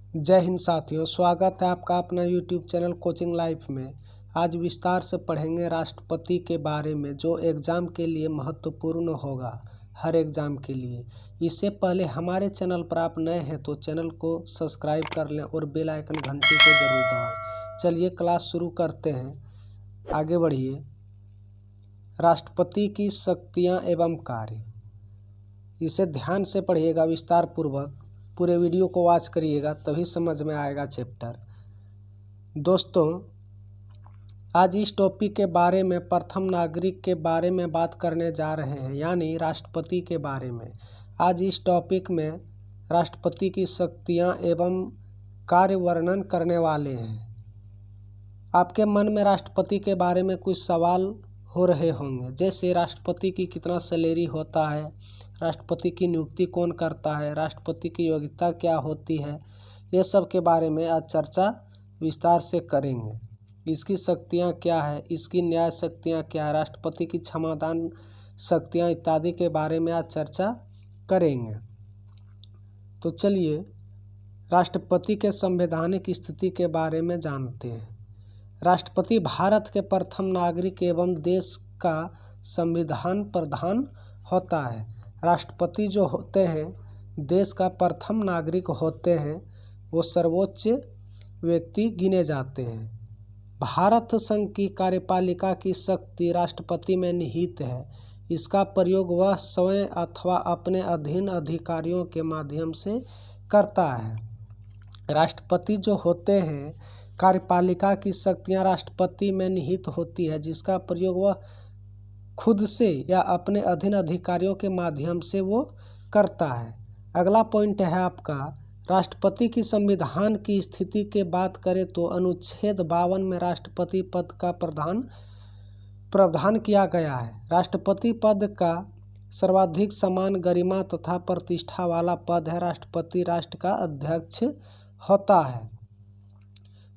जय हिंद साथियों, स्वागत है आपका अपना यूट्यूब चैनल कोचिंग लाइफ में। आज विस्तार से पढ़ेंगे राष्ट्रपति के बारे में, जो एग्ज़ाम के लिए महत्वपूर्ण होगा, हर एग्ज़ाम के लिए। इससे पहले हमारे चैनल पर आप नए हैं तो चैनल को सब्सक्राइब कर लें और बेल आइकन घंटी को ज़रूर दबाएं। चलिए क्लास शुरू करते हैं, आगे बढ़िए। राष्ट्रपति की शक्तियाँ एवं कार्य, इसे ध्यान से पढ़िएगा, विस्तार पूर्वक पूरे वीडियो को वॉच करिएगा, तभी समझ में आएगा चैप्टर। दोस्तों, आज इस टॉपिक के बारे में, प्रथम नागरिक के बारे में बात करने जा रहे हैं, यानी राष्ट्रपति के बारे में। आज इस टॉपिक में राष्ट्रपति की शक्तियां एवं कार्य वर्णन करने वाले हैं। आपके मन में राष्ट्रपति के बारे में कुछ सवाल हो रहे होंगे, जैसे राष्ट्रपति की कितना सैलरी होता है, राष्ट्रपति की नियुक्ति कौन करता है, राष्ट्रपति की योग्यता क्या होती है। ये सब के बारे में आज चर्चा विस्तार से करेंगे। इसकी शक्तियाँ क्या है, इसकी न्याय शक्तियाँ क्या है, राष्ट्रपति की क्षमादान शक्तियाँ इत्यादि के बारे में आज चर्चा करेंगे। तो चलिए राष्ट्रपति के संवैधानिक स्थिति के बारे में जानते हैं। राष्ट्रपति भारत के प्रथम नागरिक एवं देश का संविधान प्रधान होता है। राष्ट्रपति जो होते हैं, देश का प्रथम नागरिक होते हैं, वो सर्वोच्च व्यक्ति गिने जाते हैं। भारत संघ की कार्यपालिका की शक्ति राष्ट्रपति में निहित है। इसका प्रयोग वह स्वयं अथवा अपने अधीन अधिकारियों के माध्यम से करता है। राष्ट्रपति जो होते हैं, कार्यपालिका की शक्तियां राष्ट्रपति में निहित होती है, जिसका प्रयोग वह खुद से या अपने अधीन अधिकारियों के माध्यम से वो करता है। अगला पॉइंट है आपका, राष्ट्रपति की संविधान की स्थिति के बात करें तो अनुच्छेद 52 में राष्ट्रपति पद का प्रावधान किया गया है। राष्ट्रपति पद का सर्वाधिक सम्मान, गरिमा तथा प्रतिष्ठा वाला पद है। राष्ट्रपति राष्ट्र का अध्यक्ष होता है।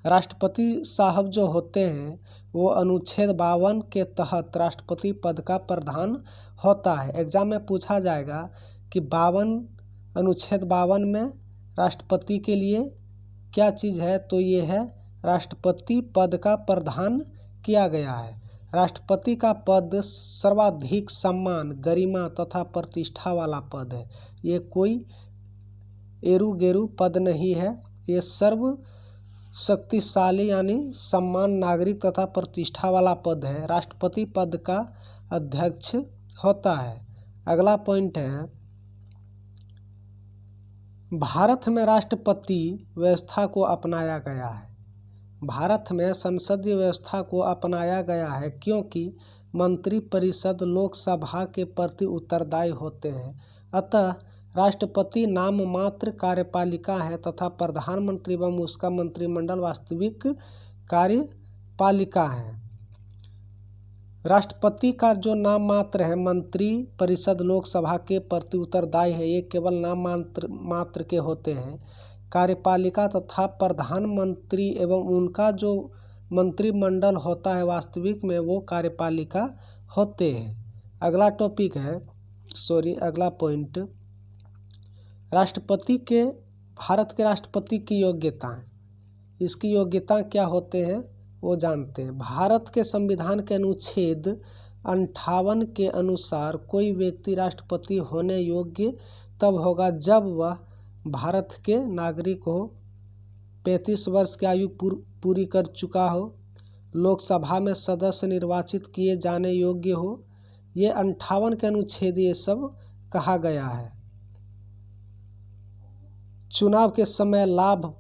राष्ट्रपति साहब जो होते हैं, वो अनुच्छेद 52 के तहत राष्ट्रपति पद का प्रधान होता है। एग्जाम में पूछा जाएगा कि अनुच्छेद 52 में राष्ट्रपति के लिए क्या चीज़ है, तो ये है राष्ट्रपति पद का प्रदान किया गया है। राष्ट्रपति का पद सर्वाधिक सम्मान, गरिमा तथा प्रतिष्ठा वाला पद है। ये कोई एरू गेरू पद नहीं है, ये सर्व शक्तिशाली यानी सम्मान, नागरिक तथा प्रतिष्ठा वाला पद है। राष्ट्रपति पद का अध्यक्ष होता है। अगला पॉइंट है, भारत में राष्ट्रपति व्यवस्था को अपनाया गया है। भारत में संसदीय व्यवस्था को अपनाया गया है, क्योंकि मंत्रिपरिषद लोकसभा के प्रति उत्तरदायी होते हैं। अतः राष्ट्रपति नाम मात्र कार्यपालिका है तथा प्रधानमंत्री एवं उसका मंत्रिमंडल वास्तविक कार्यपालिका है। राष्ट्रपति का जो नाम मात्र है, मंत्री परिषद लोकसभा के प्रति उत्तरदायी है, ये केवल नाम मात्र के होते हैं। कार्यपालिका तथा प्रधानमंत्री एवं उनका जो मंत्रिमंडल होता है, वास्तविक में वो कार्यपालिका होते हैं। अगला टॉपिक है, अगला पॉइंट, भारत के राष्ट्रपति की योग्यताएं। इसकी योग्यता क्या होते हैं वो जानते हैं। भारत के संविधान के अनुच्छेद 58 के अनुसार कोई व्यक्ति राष्ट्रपति होने योग्य तब होगा जब वह भारत के नागरिक हो, 35 वर्ष की आयु पूरी कर चुका हो, लोकसभा में सदस्य निर्वाचित किए जाने योग्य हो। ये 58 के अनुच्छेद ये सब कहा गया है। चुनाव के समय लाभ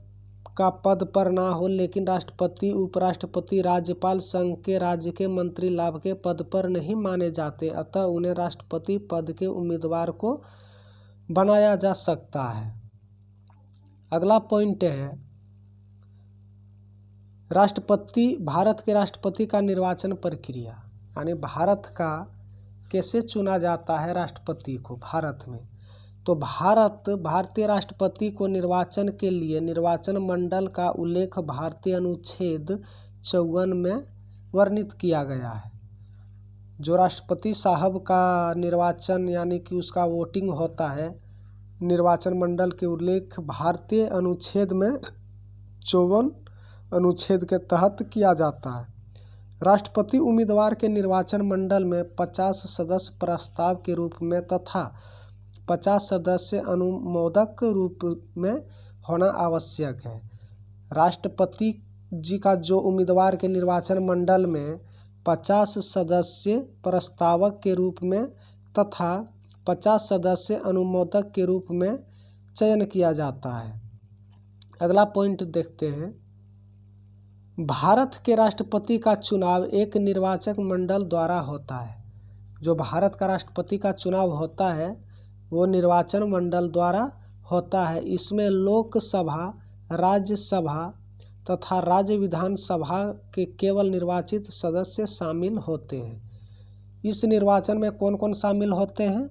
का पद पर ना हो, लेकिन राष्ट्रपति, उपराष्ट्रपति, राज्यपाल संघ के राज्य के मंत्री लाभ के पद पर नहीं माने जाते, अतः उन्हें राष्ट्रपति पद के उम्मीदवार को बनाया जा सकता है। अगला पॉइंट है, भारत के राष्ट्रपति का निर्वाचन प्रक्रिया, यानी भारत का कैसे चुना जाता है राष्ट्रपति को भारत में। तो भारतीय राष्ट्रपति को निर्वाचन के लिए निर्वाचन मंडल का उल्लेख भारतीय अनुच्छेद 54 में वर्णित किया गया है। जो राष्ट्रपति साहब का निर्वाचन यानी कि उसका वोटिंग होता है, निर्वाचन मंडल के उल्लेख भारतीय अनुच्छेद में 54 अनुच्छेद के तहत किया जाता है। राष्ट्रपति उम्मीदवार के निर्वाचन मंडल में 50 सदस्य प्रस्ताव के रूप में तथा 50 सदस्य अनुमोदक रूप में होना आवश्यक है। राष्ट्रपति जी का जो उम्मीदवार के निर्वाचन मंडल में 50 सदस्य प्रस्तावक के रूप में तथा 50 सदस्य अनुमोदक के रूप में चयन किया जाता है। अगला पॉइंट देखते हैं। भारत के राष्ट्रपति का चुनाव एक निर्वाचक मंडल द्वारा होता है। जो भारत का राष्ट्रपति का चुनाव होता है वो निर्वाचन मंडल द्वारा होता है। इसमें लोकसभा, राज्यसभा तथा राज्य विधानसभा के केवल निर्वाचित सदस्य शामिल होते हैं। इस निर्वाचन में कौन कौन शामिल होते हैं?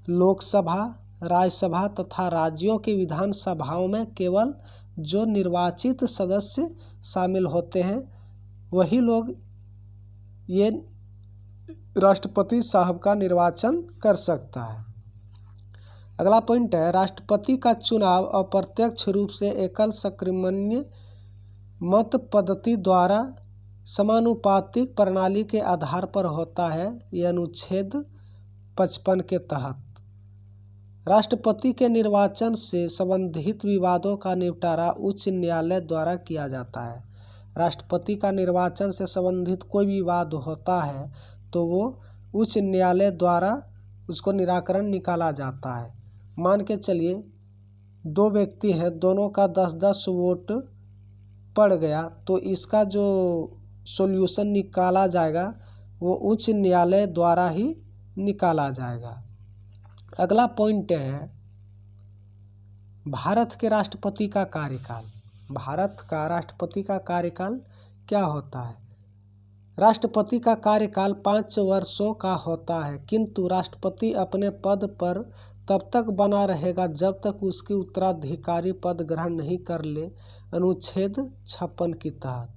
लोकसभा, राज्यसभा तथा राज्यों की विधानसभाओं में केवल जो निर्वाचित सदस्य शामिल होते हैं वही लोग ये राष्ट्रपति साहब का निर्वाचन कर सकता है। अगला पॉइंट है, राष्ट्रपति का चुनाव अप्रत्यक्ष रूप से एकल सक्रिय मत पद्धति द्वारा समानुपातिक प्रणाली के आधार पर होता है। यह अनुच्छेद 55 के तहत राष्ट्रपति के निर्वाचन से संबंधित विवादों का निपटारा उच्च न्यायालय द्वारा किया जाता है। राष्ट्रपति का निर्वाचन से संबंधित कोई विवाद होता है तो वो उच्च न्यायालय द्वारा उसको निराकरण निकाला जाता है। मान के चलिए 2 व्यक्ति हैं, दोनों का 10-10 वोट पड़ गया तो इसका जो सॉल्यूशन निकाला जाएगा वो उच्च न्यायालय द्वारा ही निकाला जाएगा। अगला पॉइंट है, भारत के राष्ट्रपति का कार्यकाल। भारत का राष्ट्रपति का कार्यकाल क्या होता है? राष्ट्रपति का कार्यकाल 5 वर्षों का होता है, किंतु राष्ट्रपति अपने पद पर तब तक बना रहेगा जब तक उसकी उत्तराधिकारी पद ग्रहण नहीं कर ले। अनुच्छेद 56 के तहत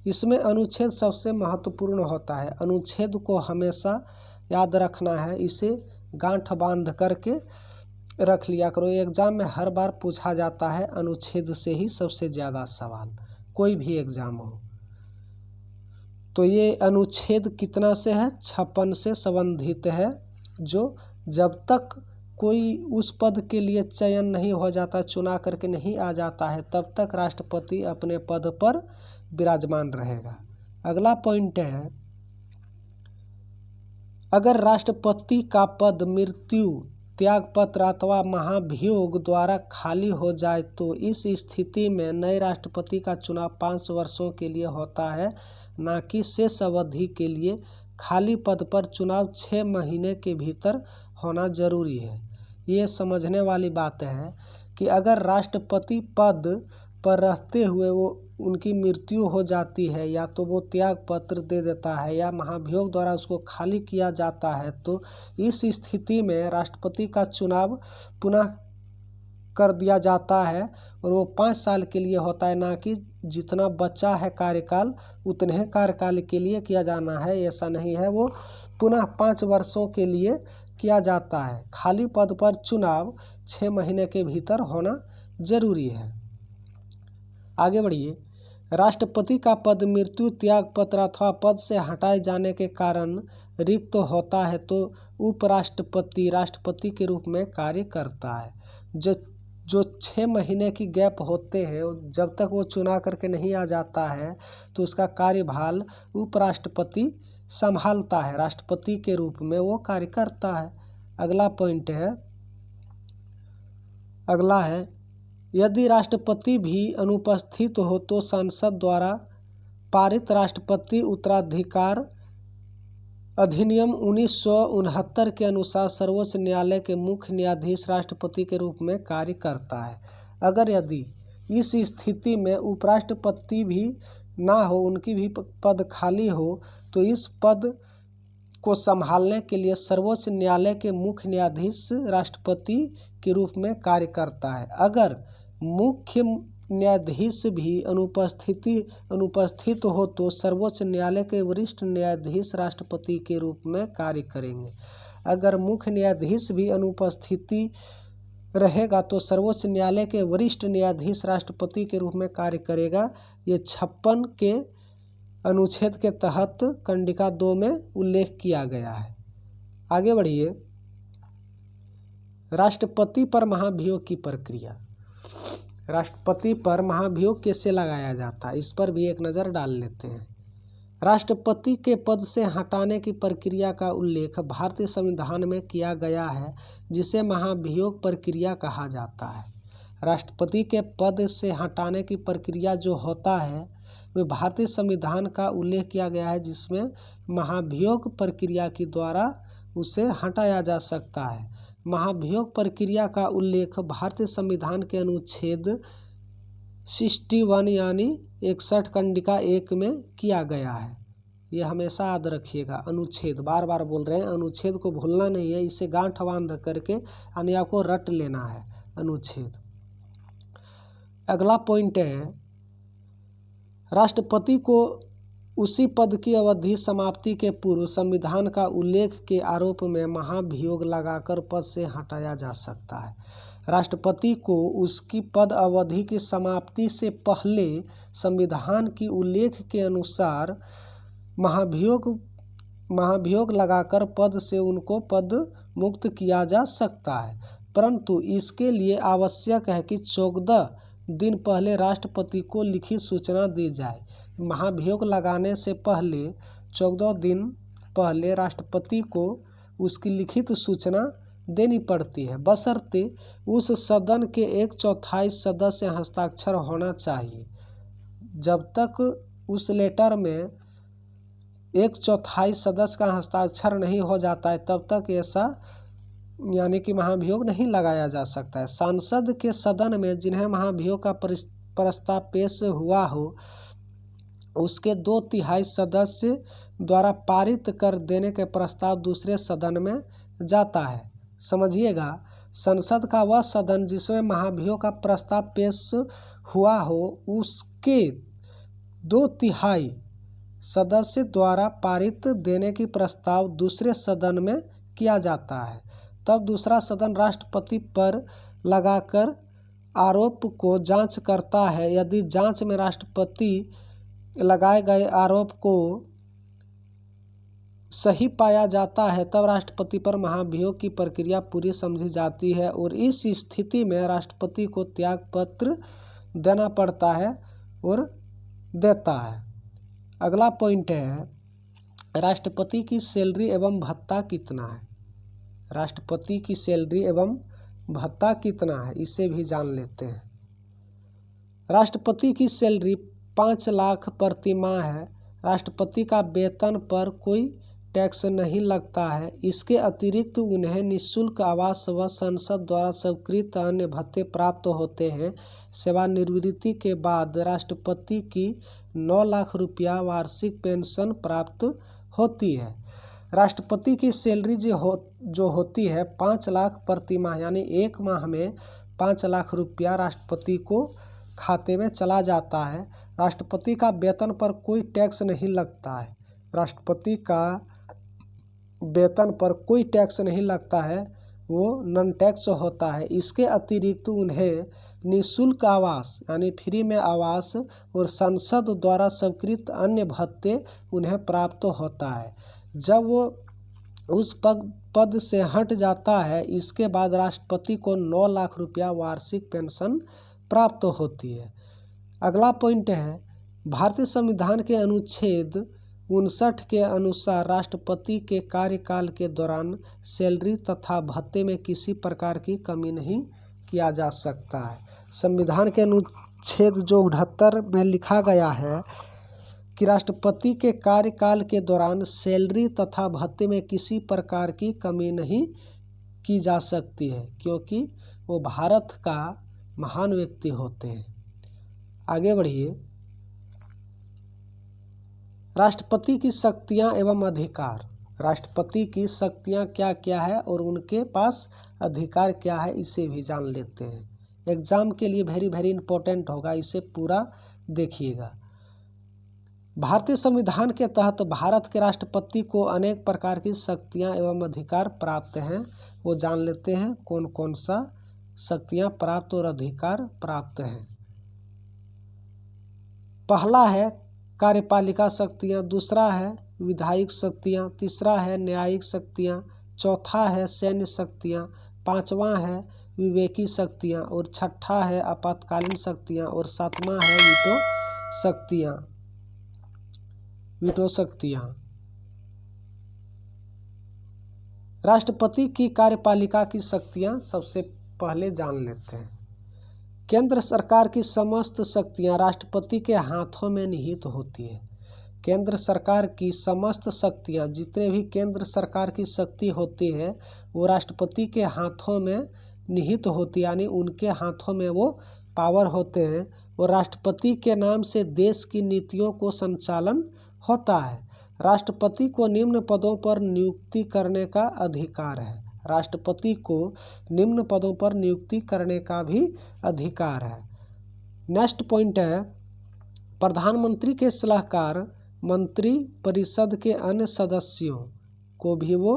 इसमें अनुच्छेद सबसे महत्वपूर्ण होता है। अनुच्छेद को हमेशा याद रखना है, इसे गांठ बांध करके रख लिया करो। एग्जाम में हर बार पूछा जाता है अनुच्छेद से ही सबसे ज़्यादा सवाल, कोई भी एग्जाम हो। तो ये अनुच्छेद कितना से है? 56 से संबंधित है, जो जब तक कोई उस पद के लिए चयन नहीं हो जाता, चुना करके नहीं आ जाता है, तब तक राष्ट्रपति अपने पद पर विराजमान रहेगा। अगला पॉइंट है, अगर राष्ट्रपति का पद मृत्यु, त्यागपत्र अथवा महाभियोग द्वारा खाली हो जाए तो इस स्थिति में नए राष्ट्रपति का चुनाव 5 वर्षों के लिए होता है, न कि शेष अवधि के लिए। खाली पद पर चुनाव 6 महीने के भीतर होना जरूरी है। ये समझने वाली बात है कि अगर राष्ट्रपति पद पर रहते हुए वो उनकी मृत्यु हो जाती है या तो वो त्याग पत्र दे देता है या महाभियोग द्वारा उसको खाली किया जाता है, तो इस स्थिति में राष्ट्रपति का चुनाव पुनः कर दिया जाता है और वो 5 साल के लिए होता है, ना कि जितना बचा है कार्यकाल उतने कार्यकाल के लिए किया जाना है। ऐसा नहीं है, वो पुनः 5 वर्षों के लिए किया जाता है। खाली पद पर चुनाव 6 महीने के भीतर होना जरूरी है। आगे बढ़िए। राष्ट्रपति का पद मृत्यु, त्यागपत्र अथवा पद से हटाए जाने के कारण रिक्त होता है तो उपराष्ट्रपति राष्ट्रपति के रूप में कार्य करता है। जो 6 महीने की गैप होते हैं, जब तक वो चुना करके नहीं आ जाता है तो उसका कार्यभार उपराष्ट्रपति संभालता है, राष्ट्रपति के रूप में वो कार्य करता है। अगला पॉइंट है, अगला है, यदि राष्ट्रपति भी अनुपस्थित हो तो संसद द्वारा पारित राष्ट्रपति उत्तराधिकार अधिनियम 1969 के अनुसार सर्वोच्च न्यायालय के मुख्य न्यायाधीश राष्ट्रपति के रूप में कार्य करता है। अगर यदि इस स्थिति में उपराष्ट्रपति भी ना हो, उनकी भी पद खाली हो, तो इस पद को संभालने के लिए सर्वोच्च न्यायालय के मुख्य न्यायाधीश राष्ट्रपति के रूप में कार्य करता है। अगर मुख्य न्यायाधीश भी अनुपस्थित हो तो सर्वोच्च न्यायालय के वरिष्ठ न्यायाधीश राष्ट्रपति के रूप में कार्य करेंगे। अगर मुख्य न्यायाधीश भी अनुपस्थिति रहेगा तो सर्वोच्च न्यायालय के वरिष्ठ न्यायाधीश राष्ट्रपति के रूप में कार्य करेगा। ये 56 के अनुच्छेद के तहत कंडिका 2 में उल्लेख किया गया है। आगे बढ़िए। राष्ट्रपति पर महाभियोग की प्रक्रिया। राष्ट्रपति पर महाभियोग कैसे लगाया जाता है, इस पर भी एक नज़र डाल लेते हैं। राष्ट्रपति के पद से हटाने की प्रक्रिया का उल्लेख भारतीय संविधान में किया गया है, जिसे महाभियोग प्रक्रिया कहा जाता है। राष्ट्रपति के पद से हटाने की प्रक्रिया जो होता है वह भारतीय संविधान का उल्लेख किया गया है, जिसमें महाभियोग प्रक्रिया के द्वारा उसे हटाया जा सकता है। महाभियोग प्रक्रिया का उल्लेख भारतीय संविधान के अनुच्छेद 61 यानी 61 कंडिका 1 में किया गया है। ये हमेशा याद रखिएगा, अनुच्छेद, बार बार बोल रहे हैं, अनुच्छेद को भूलना नहीं है, इसे गांठ बांध करके यानी आपको रट लेना है अनुच्छेद। अगला पॉइंट है, राष्ट्रपति को उसी पद की अवधि समाप्ति के पूर्व संविधान का उल्लेख के आरोप में महाभियोग लगाकर पद से हटाया जा सकता है। राष्ट्रपति को उसकी पद अवधि की समाप्ति से पहले संविधान की उल्लेख के अनुसार महाभियोग लगाकर पद से उनको पद मुक्त किया जा सकता है, परंतु इसके लिए आवश्यक है कि 14 दिन पहले राष्ट्रपति को लिखित सूचना दी जाए। महाभियोग लगाने से पहले 14 दिन पहले राष्ट्रपति को उसकी लिखित सूचना देनी पड़ती है, बशर्ते उस सदन के 1/4 सदस्य हस्ताक्षर होना चाहिए। जब तक उस लेटर में 1/4 सदस्य का हस्ताक्षर नहीं हो जाता है तब तक ऐसा यानी कि महाभियोग नहीं लगाया जा सकता है। सांसद के सदन में जिन्हें महाभियोग का प्रस्ताव पेश हुआ हो उसके 2/3 सदस्य द्वारा पारित कर देने के प्रस्ताव दूसरे सदन में जाता है। समझिएगा, संसद का वह सदन जिसमें महाभियोग का प्रस्ताव पेश हुआ हो उसके 2/3 सदस्य द्वारा पारित देने की प्रस्ताव दूसरे सदन में किया जाता है। तब दूसरा सदन राष्ट्रपति पर लगाकर आरोप को जांच करता है। यदि जांच में राष्ट्रपति लगाए गए आरोप को सही पाया जाता है तब राष्ट्रपति पर महाभियोग की प्रक्रिया पूरी समझी जाती है और इस स्थिति में राष्ट्रपति को त्यागपत्र देना पड़ता है और देता है। अगला पॉइंट है, राष्ट्रपति की सैलरी एवं भत्ता कितना है। राष्ट्रपति की सैलरी एवं भत्ता कितना है इसे भी जान लेते हैं। राष्ट्रपति की सैलरी 5 लाख प्रति माह है। राष्ट्रपति का वेतन पर कोई टैक्स नहीं लगता है। इसके अतिरिक्त उन्हें निःशुल्क आवास व संसद द्वारा स्वीकृत अन्य भत्ते प्राप्त होते हैं। सेवानिवृत्ति के बाद राष्ट्रपति की 9 लाख रुपया वार्षिक पेंशन प्राप्त होती है। राष्ट्रपति की सैलरी जो होती है 5 लाख प्रति माह यानी एक माह में 5 लाख रुपया राष्ट्रपति को खाते में चला जाता है। राष्ट्रपति का वेतन पर कोई टैक्स नहीं लगता है। राष्ट्रपति का वेतन पर कोई टैक्स नहीं लगता है, वो नॉन टैक्स होता है। इसके अतिरिक्त उन्हें निःशुल्क आवास यानी फ्री में आवास और संसद द्वारा स्वीकृत अन्य भत्ते उन्हें प्राप्त होता है। जब वो उस पद से हट जाता है इसके बाद राष्ट्रपति को 9 लाख रुपया वार्षिक पेंशन प्राप्त होती है। अगला पॉइंट है, भारतीय संविधान के अनुच्छेद 59 के अनुसार राष्ट्रपति के कार्यकाल के दौरान सैलरी तथा भत्ते में किसी प्रकार की कमी नहीं किया जा सकता है। संविधान के अनुच्छेद जो 69 में लिखा गया है कि राष्ट्रपति के कार्यकाल के दौरान सैलरी तथा भत्ते में किसी प्रकार की कमी नहीं की जा सकती है, क्योंकि वो भारत का महान व्यक्ति होते हैं। आगे बढ़िए। राष्ट्रपति की शक्तियां एवं अधिकार। राष्ट्रपति की शक्तियां क्या क्या है और उनके पास अधिकार क्या है इसे भी जान लेते हैं। एग्जाम के लिए वेरी इंपॉर्टेंट होगा, इसे पूरा देखिएगा। भारतीय संविधान के तहत भारत के राष्ट्रपति को अनेक प्रकार की शक्तियां एवं अधिकार प्राप्त हैं, वो जान लेते हैं कौन कौन सा शक्तियां प्राप्त और अधिकार प्राप्त हैं। पहला है कार्यपालिका शक्तियां, दूसरा है विधायिक शक्तियां, तीसरा है न्यायिक शक्तियां, चौथा है सैन्य शक्तियां, पांचवा है विवेकी शक्तियां और छठा है आपातकालीन शक्तियां और सातवां है वीटो शक्तियां। राष्ट्रपति की कार्यपालिका की शक्तियां सबसे पहले जान लेते हैं। केंद्र सरकार की समस्त शक्तियां राष्ट्रपति के हाथों में निहित होती है। केंद्र सरकार की समस्त शक्तियां, जितने भी केंद्र सरकार की शक्ति होती है वो राष्ट्रपति के हाथों में निहित होती है, यानी उनके हाथों में वो पावर होते हैं और राष्ट्रपति के नाम से देश की नीतियों को संचालन होता है। राष्ट्रपति को निम्न पदों पर नियुक्ति करने का अधिकार है। राष्ट्रपति को निम्न पदों पर नियुक्ति करने का भी अधिकार है। नेक्स्ट पॉइंट है प्रधानमंत्री के सलाहकार मंत्री परिषद के अन्य सदस्यों को भी वो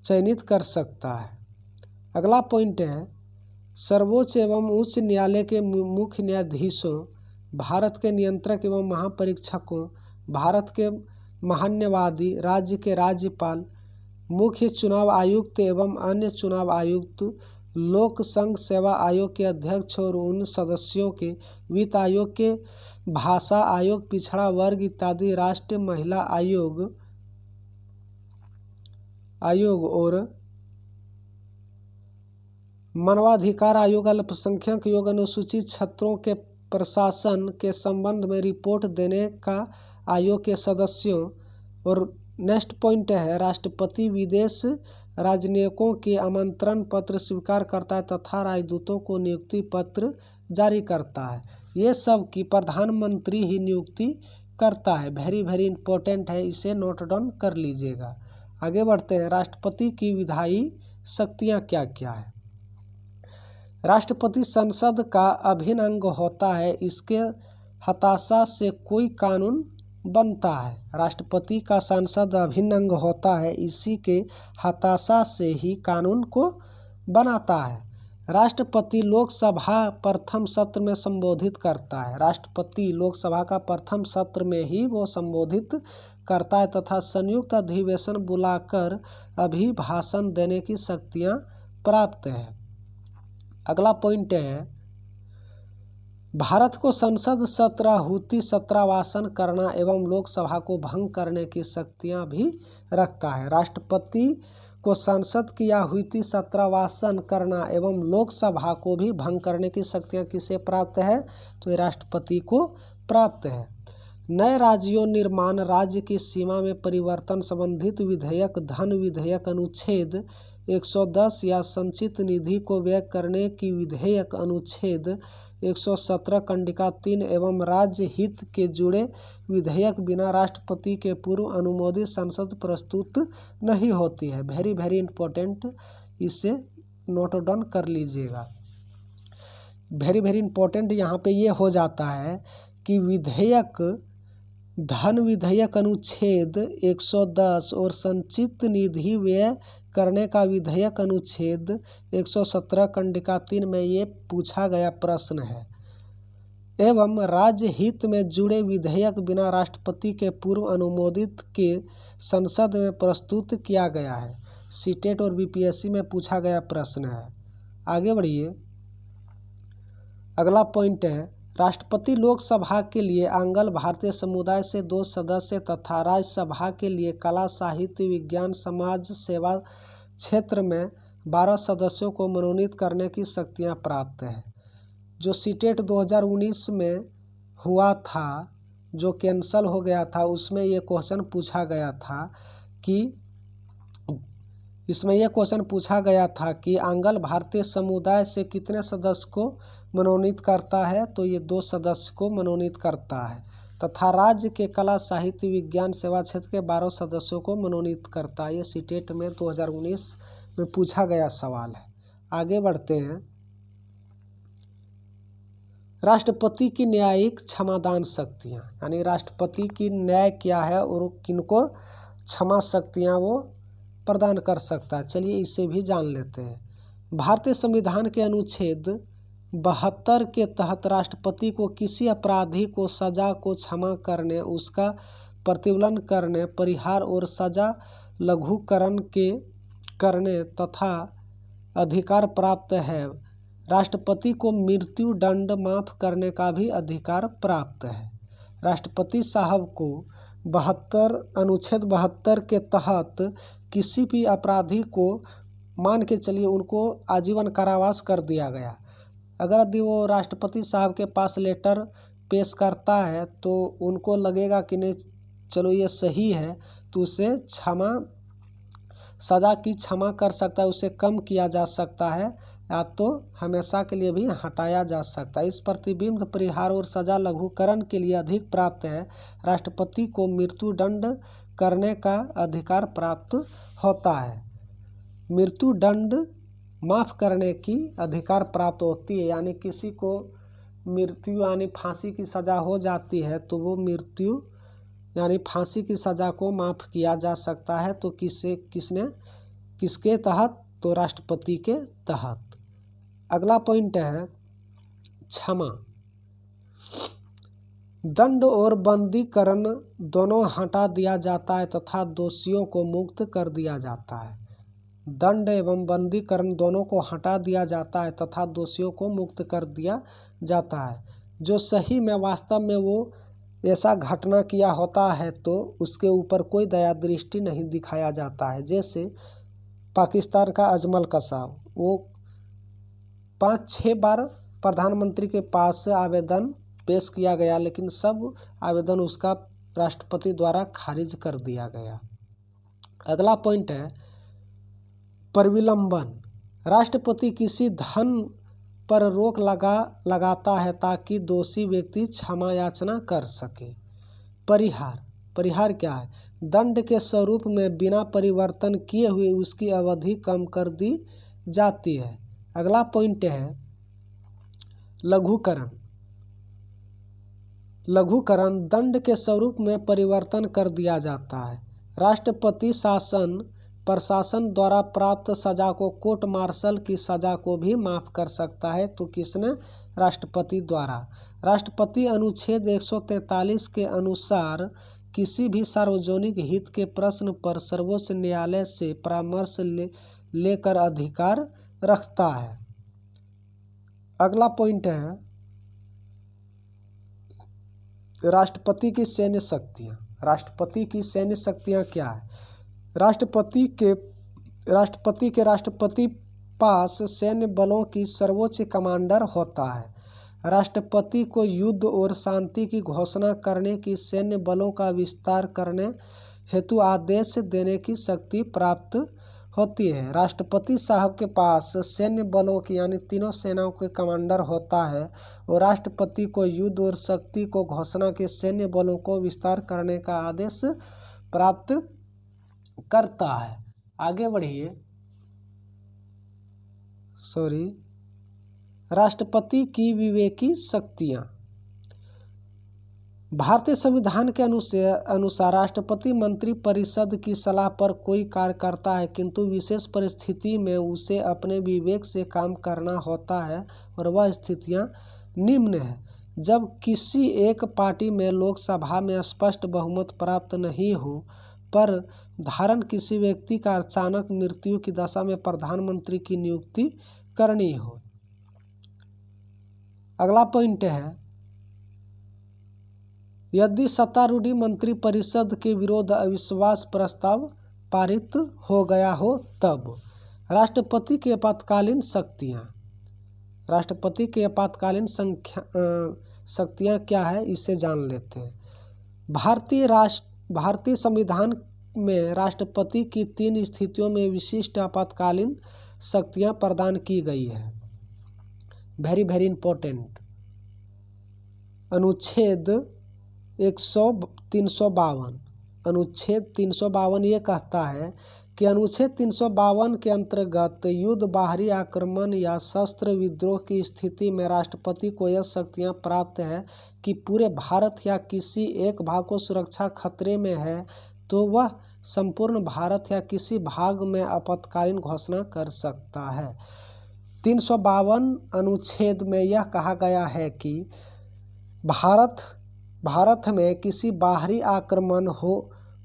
चयनित कर सकता है। अगला पॉइंट है सर्वोच्च एवं उच्च न्यायालय के मुख्य न्यायाधीशों, भारत के नियंत्रक एवं महापरीक्षकों, भारत के महान्यायवादी, राज्य के राज्यपाल, मुख्य चुनाव आयुक्त एवं अन्य चुनाव आयुक्त, लोक संघ सेवा आयोग के अध्यक्ष और उन सदस्यों के, वित्त आयोग के, भाषा आयोग, पिछड़ा वर्ग इत्यादि, राष्ट्रीय महिला आयोग और मानवाधिकार आयोग, अल्पसंख्यक आयोग, अनुसूचित क्षेत्रों के प्रशासन के संबंध में रिपोर्ट देने का आयोग के सदस्यों। और नेक्स्ट पॉइंट है राष्ट्रपति विदेश राजनयिकों के आमंत्रण पत्र स्वीकार करता है तथा राजदूतों को नियुक्ति पत्र जारी करता है। ये सब की प्रधानमंत्री ही नियुक्ति करता है। वेरी वेरी इंपॉर्टेंट है, इसे नोट डाउन कर लीजिएगा। आगे बढ़ते हैं। राष्ट्रपति की विधायी शक्तियाँ क्या क्या है। राष्ट्रपति संसद का अभिन्न अंग होता है, इसके हताशा से कोई कानून बनता है। राष्ट्रपति का संसद अभिन्न अंग होता है, इसी के हताशा से ही कानून को बनाता है। राष्ट्रपति लोकसभा प्रथम सत्र में संबोधित करता है। राष्ट्रपति लोकसभा का प्रथम सत्र में ही वो संबोधित करता है तथा संयुक्त अधिवेशन बुलाकर अभिभाषण देने की शक्तियाँ प्राप्त है। अगला पॉइंट है भारत को संसद सत्राहुति सत्रावासन करना एवं लोकसभा को भंग करने की शक्तियां भी रखता है। राष्ट्रपति को संसद की आहुति सत्रावासन करना एवं लोकसभा को भी भंग करने की शक्तियां किसे प्राप्त है, तो ये राष्ट्रपति को प्राप्त है। नए राज्यों निर्माण, राज्य की सीमा में परिवर्तन संबंधित विधेयक, धन विधेयक अनुच्छेद 110 या संचित निधि को व्यय करने की विधेयक अनुच्छेद 117 कंडिका 3 एवं राज्य हित के जुड़े विधेयक बिना राष्ट्रपति के पूर्व अनुमोदित संसद प्रस्तुत नहीं होती है। वेरी वेरी इंपॉर्टेंट, इसे नोट डाउन कर लीजिएगा। वेरी वेरी इंपॉर्टेंट यहाँ पे ये हो जाता है कि विधेयक, धन विधेयक अनुच्छेद 110 और संचित निधि व्यय करने का विधेयक अनुच्छेद 117 कंडिका 3 में ये पूछा गया प्रश्न है। एवं राज्य हित में जुड़े विधेयक बिना राष्ट्रपति के पूर्व अनुमोदित के संसद में प्रस्तुत किया गया है। सीटेट और बीपीएससी में पूछा गया प्रश्न है। आगे बढ़िए। अगला पॉइंट है राष्ट्रपति लोकसभा के लिए आंग्ल भारतीय समुदाय से 2 सदस्य तथा राज्यसभा के लिए कला, साहित्य, विज्ञान, समाज सेवा क्षेत्र में 12 सदस्यों को मनोनीत करने की शक्तियां प्राप्त है। जो सीटेट 2019 में हुआ था, जो कैंसल हो गया था, उसमें ये क्वेश्चन पूछा गया था कि आंग्ल भारतीय समुदाय से कितने सदस्य को मनोनीत करता है, तो ये 2 सदस्य को मनोनीत करता है तथा राज्य के कला, साहित्य, विज्ञान, सेवा क्षेत्र के 12 सदस्यों को मनोनीत करता है। ये सीटेट में 2019 में पूछा गया सवाल है। आगे बढ़ते हैं। राष्ट्रपति की न्यायिक क्षमादान शक्तियाँ, यानी राष्ट्रपति की न्याय क्या है और किनको क्षमा शक्तियाँ वो प्रदान कर सकता है। चलिए इसे भी जान लेते हैं। भारतीय संविधान के अनुच्छेद 72 के तहत राष्ट्रपति को किसी अपराधी को सजा को क्षमा करने, उसका प्रतिबंध करने, परिहार और सजा लघुकरण के करने तथा अधिकार प्राप्त है। राष्ट्रपति को मृत्यु दंड माफ करने का भी अधिकार प्राप्त है। राष्ट्रपति साहब को अनुच्छेद 72 के तहत किसी भी अपराधी को मान के चलिए उनको आजीवन कारावास कर दिया गया, अगर यदि वो राष्ट्रपति साहब के पास लेटर पेश करता है तो उनको लगेगा कि नहीं चलो ये सही है, तो उसे सज़ा की क्षमा कर सकता है, उसे कम किया जा सकता है या तो हमेशा के लिए भी हटाया जा सकता है। इस प्रतिबंध, परिहार और सजा लघुकरण के लिए अधिक प्राप्त है। राष्ट्रपति को मृत्यु दंड करने का अधिकार प्राप्त होता है। मृत्यु दंड माफ करने की अधिकार प्राप्त होती है, यानी किसी को मृत्यु यानी फांसी की सज़ा हो जाती है तो वो मृत्यु यानी फांसी की सज़ा को माफ़ किया जा सकता है। तो किसके तहत? तो राष्ट्रपति के तहत। अगला पॉइंट है क्षमा। दंड और बंदीकरण दोनों हटा दिया जाता है तथा दोषियों को मुक्त कर दिया जाता है। दंड एवं बंदीकरण दोनों को हटा दिया जाता है तथा दोषियों को मुक्त कर दिया जाता है। जो सही में वास्तव में वो ऐसा घटना किया होता है तो उसके ऊपर कोई दया दृष्टि नहीं दिखाया जाता है। जैसे पाकिस्तान का अजमल कसाब, वो 5-6 बार प्रधानमंत्री के पास आवेदन पेश किया गया, लेकिन सब आवेदन उसका राष्ट्रपति द्वारा खारिज कर दिया गया। अगला पॉइंट है परिविलंबन। राष्ट्रपति किसी धन पर रोक लगाता है ताकि दोषी व्यक्ति क्षमा याचना कर सके। परिहार क्या है? दंड के स्वरूप में बिना परिवर्तन किए हुए उसकी अवधि कम कर दी जाती है। अगला पॉइंट है लघुकरण। दंड के स्वरूप में परिवर्तन कर दिया जाता है। राष्ट्रपति प्रशासन द्वारा प्राप्त सजा को कोर्ट मार्शल की सजा को भी माफ कर सकता है। तो किसने? राष्ट्रपति द्वारा। राष्ट्रपति अनुच्छेद 143 के अनुसार किसी भी सार्वजनिक हित के प्रश्न पर सर्वोच्च न्यायालय से परामर्श लेकर अधिकार रखता है। अगला पॉइंट है राष्ट्रपति की सैन्य शक्तियाँ। राष्ट्रपति की सैन्य शक्तियाँ क्या है? राष्ट्रपति के राष्ट्रपति पास सैन्य बलों की सर्वोच्च कमांडर होता है। राष्ट्रपति को युद्ध और शांति की घोषणा करने की, सैन्य बलों का विस्तार करने हेतु आदेश देने की शक्ति प्राप्त होती है। राष्ट्रपति साहब के पास सैन्य बलों की यानी तीनों सेनाओं के कमांडर होता है और राष्ट्रपति को युद्ध और शक्ति को घोषणा के सैन्य बलों को विस्तार करने का आदेश प्राप्त करता है। आगे बढ़िए। राष्ट्रपति की विवेकी शक्तियाँ। भारतीय संविधान के अनुसार राष्ट्रपति मंत्री परिषद की सलाह पर कोई कार्य करता है, किंतु विशेष परिस्थिति में उसे अपने विवेक से काम करना होता है और वह स्थितियाँ निम्न है। जब किसी एक पार्टी में लोकसभा में स्पष्ट बहुमत प्राप्त नहीं हो पर धारण किसी व्यक्ति का अचानक मृत्यु की दशा में प्रधानमंत्री की नियुक्ति करनी हो। अगला पॉइंट है यदि सत्तारूढ़ मंत्रिपरिषद के विरुद्ध अविश्वास प्रस्ताव पारित हो गया हो तब। राष्ट्रपति की आपातकालीन शक्तियाँ। राष्ट्रपति की आपातकालीन शक्तियाँ क्या है, इसे जान लेते हैं। भारतीय संविधान में राष्ट्रपति की 3 स्थितियों में विशिष्ट आपातकालीन शक्तियाँ प्रदान की गई है। Very very important. अनुच्छेद 352 अनुच्छेद 352 ये कहता है कि अनुच्छेद 352 के अंतर्गत युद्ध, बाहरी आक्रमण या शस्त्र विद्रोह की स्थिति में राष्ट्रपति को यह शक्तियाँ प्राप्त है कि पूरे भारत या किसी एक भाग को सुरक्षा खतरे में है तो वह संपूर्ण भारत या किसी भाग में आपातकालीन घोषणा कर सकता है। 352 अनुच्छेद में यह कहा गया है कि भारत में किसी बाहरी आक्रमण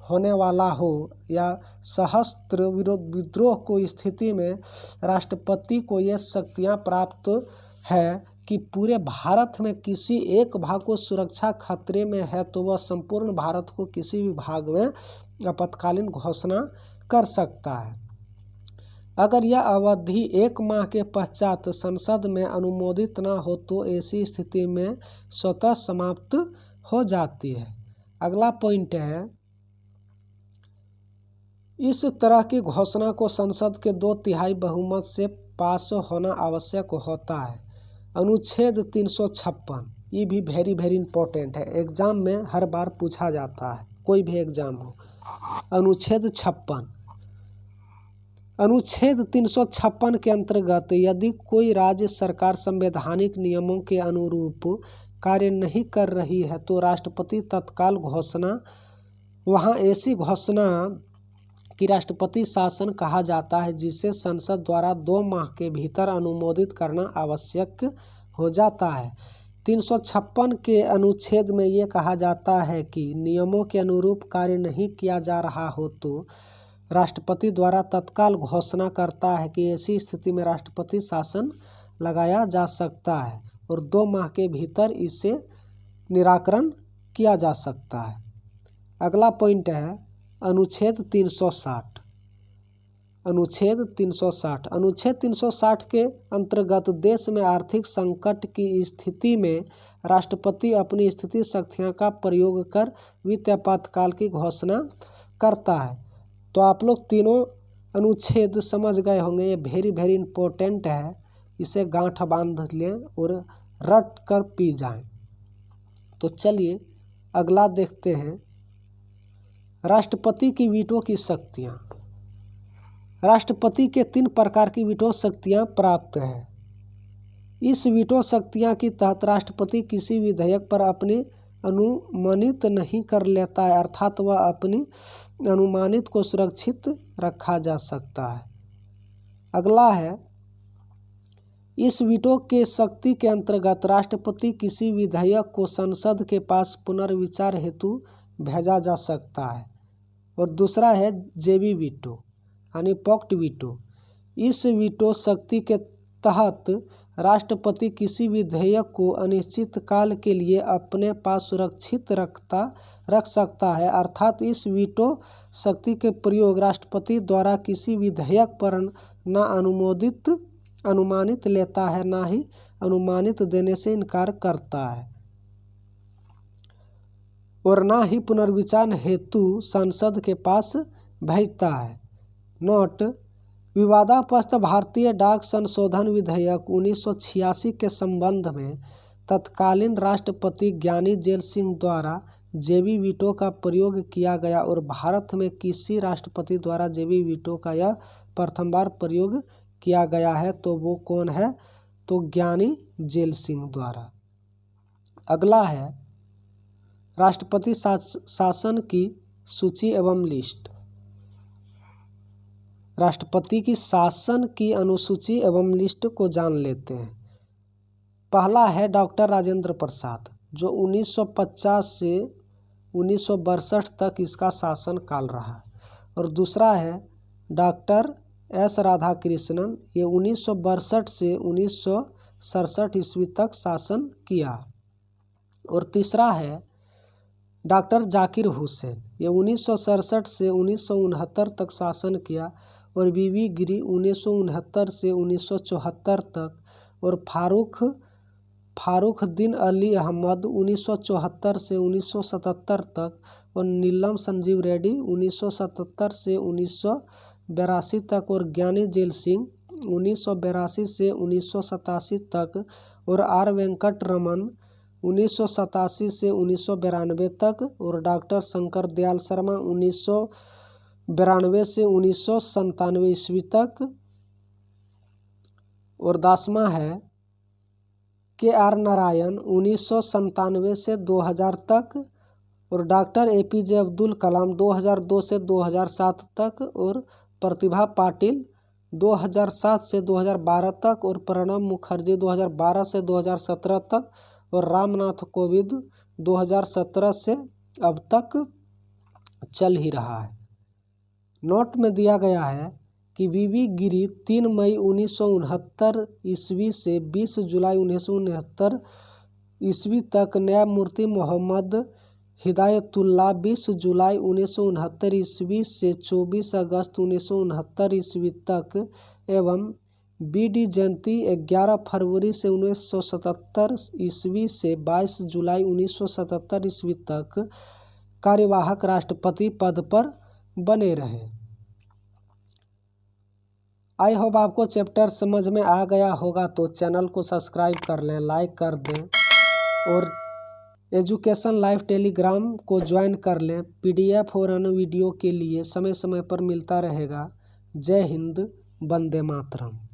होने वाला हो या सशस्त्र विद्रोह को स्थिति में राष्ट्रपति को ये शक्तियां प्राप्त है कि पूरे भारत में किसी एक भाग को सुरक्षा खतरे में है तो वह संपूर्ण भारत को किसी भी भाग में आपातकालीन घोषणा कर सकता है। अगर यह अवधि 1 माह के पश्चात संसद में अनुमोदित न हो तो ऐसी स्थिति में स्वतः समाप्त हो जाती है। अगला पॉइंट है, इस तरह की घोषणा को संसद के 2/3 बहुमत से पास होना आवश्यक होता है। अनुच्छेद 356 ये भी वेरी इंपॉर्टेंट है, एग्जाम में हर बार पूछा जाता है, कोई भी एग्जाम हो। अनुच्छेद 356 के अंतर्गत यदि कोई राज्य सरकार संवैधानिक नियमों के अनुरूप कार्य नहीं कर रही है तो राष्ट्रपति तत्काल घोषणा, वहाँ ऐसी घोषणा कि राष्ट्रपति शासन कहा जाता है, जिसे संसद द्वारा 2 माह के भीतर अनुमोदित करना आवश्यक हो जाता है। 356 के अनुच्छेद में ये कहा जाता है कि नियमों के अनुरूप कार्य नहीं किया जा रहा हो तो राष्ट्रपति द्वारा तत्काल घोषणा करता है कि ऐसी स्थिति में राष्ट्रपति शासन लगाया जा सकता है और 2 माह के भीतर इसे निराकरण किया जा सकता है। अगला पॉइंट है अनुच्छेद 360। अनुच्छेद 360 के अंतर्गत देश में आर्थिक संकट की स्थिति में राष्ट्रपति अपनी स्थिति शक्तियों का प्रयोग कर वित्त आपातकाल की घोषणा करता है। तो आप लोग तीनों अनुच्छेद समझ गए होंगे, ये वेरी इंपॉर्टेंट है, इसे गांठ बांध लें और रट कर पी जाएं। तो चलिए अगला देखते हैं, राष्ट्रपति की वीटो की शक्तियाँ। राष्ट्रपति के 3 प्रकार की वीटो शक्तियाँ प्राप्त हैं। इस वीटो शक्तियाँ के तहत राष्ट्रपति किसी विधेयक पर अपनी अनुमानित नहीं कर लेता है, अर्थात वह अपनी अनुमानित को सुरक्षित रखा जा सकता है। अगला है, इस वीटो के शक्ति के अंतर्गत राष्ट्रपति किसी विधेयक को संसद के पास पुनर्विचार हेतु भेजा जा सकता है। और दूसरा है जेबी वीटो यानी पॉकेट वीटो। इस वीटो शक्ति के तहत राष्ट्रपति किसी विधेयक को अनिश्चित काल के लिए अपने पास सुरक्षित रख सकता है, अर्थात इस वीटो शक्ति के प्रयोग राष्ट्रपति द्वारा किसी विधेयक पर न अनुमानित लेता है, ना ही अनुमानित देने से इनकार करता है और ना ही पुनर्विचार हेतु संसद के पास भेजता है। नोट, विवादास्पद भारतीय डाक संशोधन विधेयक 1986 के संबंध में तत्कालीन राष्ट्रपति ज्ञानी जेल सिंह द्वारा जेबी वीटो का प्रयोग किया गया और भारत में किसी राष्ट्रपति द्वारा जेबी वीटो का यह प्रथम बार प्रयोग किया गया है। तो वो कौन है? तो ज्ञानी जेल सिंह द्वारा। अगला है राष्ट्रपति शासन की सूची एवं लिस्ट। राष्ट्रपति की शासन की अनुसूची एवं लिस्ट को जान लेते हैं। पहला है डॉक्टर राजेंद्र प्रसाद, जो 1950 से 1962 तक इसका शासन काल रहा। और दूसरा है डॉक्टर एस राधाकृष्णन, ये 1962 से 1967 ईस्वी तक शासन किया। और तीसरा है डॉक्टर जाकिर हुसैन, ये 1967 से 1969 तक शासन किया। और बीबी गिरी 1969 से 1974 तक। और फारुखद्दीन अली अहमद 1974 से 1977 तक। और नीलम संजीव रेड्डी 1977 से 1982 तक। और ज्ञानी जेल सिंह 1982 से 1987 तक। और आर वेंकट रमन 1987 से 1992 तक। और डॉक्टर शंकर दयाल शर्मा 1992 से 1997 ईस्वी तक। और 10वां है KR नारायण 1997 से 2000 तक। और डॉक्टर APJ अब्दुल कलाम 2002 से 2007 तक। और प्रतिभा पाटिल 2007 से 2012 तक और प्रणब मुखर्जी 2012 से 2017 तक और रामनाथ कोविंद 2017 से अब तक चल ही रहा है। नोट में दिया गया है कि वीवी गिरी 3 मई 1969 ईस्वी से 20 जुलाई 1969 ईस्वी तक, न्यायमूर्ति मोहम्मद हिदायतुल्लाह 20 जुलाई 1969 ईस्वी से 24 अगस्त 1969 ईस्वी तक एवं बी.डी. जयंती 11 फरवरी से 1977 ईस्वी से 22 जुलाई 1977 ईस्वी तक कार्यवाहक राष्ट्रपति पद पर बने रहे। आई होप आपको चैप्टर समझ में आ गया होगा, तो चैनल को सब्सक्राइब कर लें, लाइक कर दें और एजुकेशन लाइव टेलीग्राम को ज्वाइन कर लें। पीडीएफ और अन्य वीडियो के लिए समय समय पर मिलता रहेगा। जय हिंद, वंदे मातरम।